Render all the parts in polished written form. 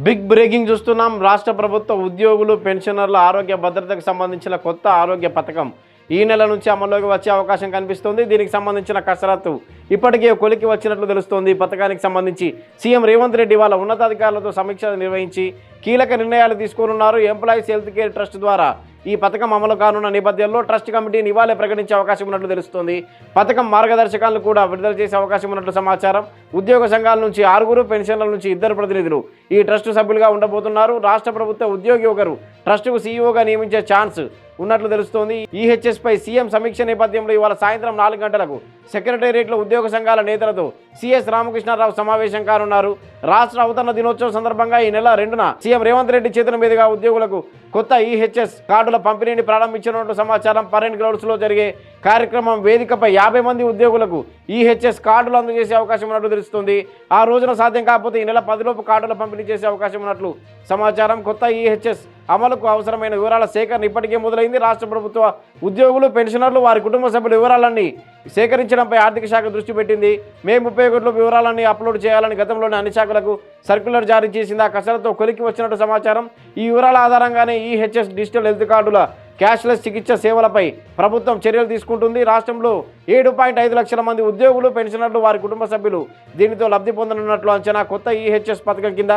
Big breaking చూస్తున్నాం. రాష్ట్ర ప్రభుత్వ ఉద్యోగులు పెన్షనర్ల ఆరోగ్య భద్రతకు సంబంధించిన కొత్త ఆరోగ్య పథకం ఈ నెల నుంచి అమల్లోకి వచ్చే అవకాశం కనిపిస్తోంది. దీనికి సంబంధించిన కసరత్తు ఇప్పటికే కొలికి వచ్చినట్లు తెలుస్తోంది. ఈ పథకానికి సంబంధించి సీఎం రేవంత్ రెడ్డి వాళ్ళ ఉన్నతాధికారులతో సమీక్ష నిర్వహించి కీలక నిర్ణయాలు తీసుకోనున్నారు. ఎంప్లాయీస్ హెల్త్ కేర్ ట్రస్ట్ ద్వారా ఈ పథకం అమలు కానున్న నేపథ్యంలో ట్రస్ట్ కమిటీని ఇవాళే ప్రకటించే అవకాశం ఉన్నట్లు తెలుస్తోంది. పథకం మార్గదర్శకాలను కూడా విడుదల చేసే అవకాశం ఉన్నట్లు సమాచారం. ఉద్యోగ సంఘాల నుంచి 6, పెన్షన్ల నుంచి 2 ప్రతినిధులు ఈ ట్రస్ట్ సభ్యులుగా ఉండబోతున్నారు. రాష్ట్ర ప్రభుత్వ ఉద్యోగి ఒకరు ట్రస్టుకు సీఈఓగా నియమించే ఛాన్స్ ఉన్నట్లు తెలుస్తోంది. ఈహెచ్ఎస్ పై సీఎం సమీక్ష నేపథ్యంలో ఇవాళ సాయంత్రం 4 గంటలకు సెక్రటేరియట్లో ఉద్యోగ సంఘాల నేతలతో సిఎస్ రామకృష్ణారావు సమావేశం కానున్నారు. రాష్ట్ర అవతరణ దినోత్సవం సందర్భంగా ఈ నెల 2న సీఎం రేవంత్ రెడ్డి చేతుల మీదుగా ఉద్యోగులకు కొత్త ఈహెచ్ఎస్ కార్డుల పంపిణీని ప్రారంభించినట్లు సమాచారం. పరేడ్ గ్రౌండ్స్ లో జరిగే కార్యక్రమం వేదికపై 50 మంది ఉద్యోగులకు ఈహెచ్ఎస్ కార్డులు అందజేసే అవకాశం ఉన్నట్లు తెలుస్తుంది. ఆ రోజున సాధ్యం కాకపోతే ఈ నెల 10 లోపు కార్డుల పంపిణీ చేసే అవకాశం ఉన్నట్లు సమాచారం. కొత్త ఈహెచ్ఎస్ అమలుకు అవసరమైన వివరాల సేకరణ ఇప్పటికే మొదలైంది. రాష్ట్ర ప్రభుత్వ ఉద్యోగులు పెన్షనర్లు వారి కుటుంబ సభ్యుల వివరాలన్నీ సేకరించడంపై ఆర్థిక శాఖ దృష్టి పెట్టింది. మే 31 వివరాలన్నీ అప్లోడ్ చేయాలని గతంలోని అన్ని శాఖలకు సర్క్యులర్ జారీ చేసింది. ఆ కసరతో కొలికి వచ్చినట్టు సమాచారం. ఈ వివరాల ఆధారంగానే ఈహెచ్ఎస్ డిజిటల్ హెల్త్ కార్డుల క్యాష్లెస్ చికిత్స సేవలపై ప్రభుత్వం చర్యలు తీసుకుంటుంది. రాష్ట్రంలో 7.5 లక్షల మంది ఉద్యోగులు పెన్షనర్లు వారి కుటుంబ సభ్యులు దీనితో లబ్ధి పొందనున్నట్లు అంచనా. కొత్త ఈహెచ్ఎస్ పథకం కింద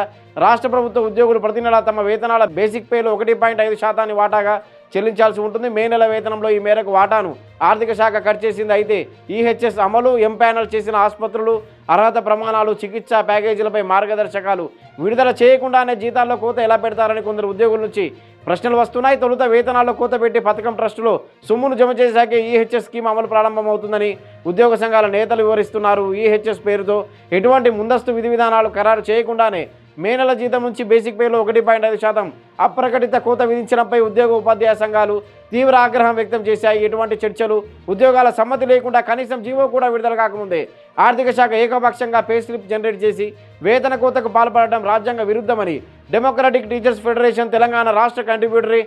రాష్ట్ర ప్రభుత్వ ఉద్యోగులు ప్రతి నెల తమ వేతనాల బేసిక్ పేలో 1.5% వాటాగా చెల్లించాల్సి ఉంటుంది. మే నెల వేతనంలో ఈ మేరకు వాటాను ఆర్థిక శాఖ కట్ చేసింది. అయితే ఈహెచ్ఎస్ అమలు, ఎంపానల్ చేసిన ఆసుపత్రులు, అర్హత ప్రమాణాలు, చికిత్సా ప్యాకేజీలపై మార్గదర్శకాలు విడుదల చేయకుండానే జీతాల్లో కోత ఎలా పెడతారని కొందరు ఉద్యోగుల నుంచి ప్రశ్నలు వస్తున్నాయి. తొలుత వేతనాల్లో కోత పెట్టి పథకం ట్రస్టులో సొమ్మును జమ చేశాకే ఈహెచ్ఎస్ స్కీమ్ అమలు ప్రారంభమవుతుందని ఉద్యోగ సంఘాల నేతలు వివరిస్తున్నారు. ఈహెచ్ఎస్ పేరుతో ఎటువంటి ముందస్తు విధి విధానాలు ఖరారు చేయకుండానే మే నెల జీతం నుంచి బేసిక్ పేలో 1.5% అప్రకటిత కోత విధించడంపై ఉద్యోగ ఉపాధ్యాయ సంఘాలు తీవ్ర ఆగ్రహం వ్యక్తం చేశాయి. ఎటువంటి చర్చలు, ఉద్యోగాల సమ్మతి లేకుండా కనీసం జీవో కూడా విడుదల కాకముందే ఆర్థిక శాఖ ఏకపక్షంగా పే స్లిప్ జనరేట్ చేసి వేతన కోతకు పాల్పడడం రాజ్యాంగ విరుద్ధమని డెమోక్రటిక్ టీచర్స్ ఫెడరేషన్, తెలంగాణ రాష్ట్ర contributory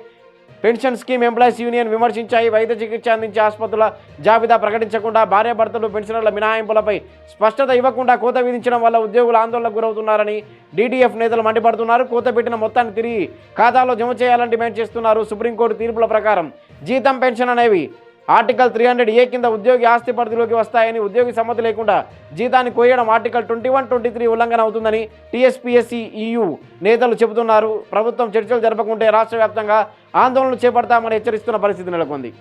pension scheme employees union విమర్శించాయి. వైద్య చికిత్స అందించే ఆసుపత్రుల జాబితా ప్రకటించకుండా భార్యాభర్తలు పెన్షనర్ల మినహాయింపులపై స్పష్టత ఇవ్వకుండా కోత విధించడం వల్ల ఉద్యోగులు ఆందోళనకు గురవుతున్నారని డీటీఎఫ్ నేతలు మండిపడుతున్నారు. కోత పెట్టిన మొత్తాన్ని తిరిగి ఖాతాలో జమ చేయాలని డిమాండ్ చేస్తున్నారు. సుప్రీంకోర్టు తీర్పుల ప్రకారం జీతం, పెన్షన్ అనేవి ఆర్టికల్ 300A కింద ఉద్యోగి ఆస్తి పరిధిలోకి వస్తాయని, ఉద్యోగి సమ్మతి లేకుండా జీతాన్ని కోయడం ఆర్టికల్ 21, 23 ఉల్లంఘన అవుతుందని టీఎస్పీఎస్సీ నేతలు చెబుతున్నారు. ప్రభుత్వం చర్చలు జరపకుంటే రాష్ట్ర వ్యాప్తంగా ఆందోళనలు చేపడతామని హెచ్చరిస్తున్న పరిస్థితి నెలకొంది.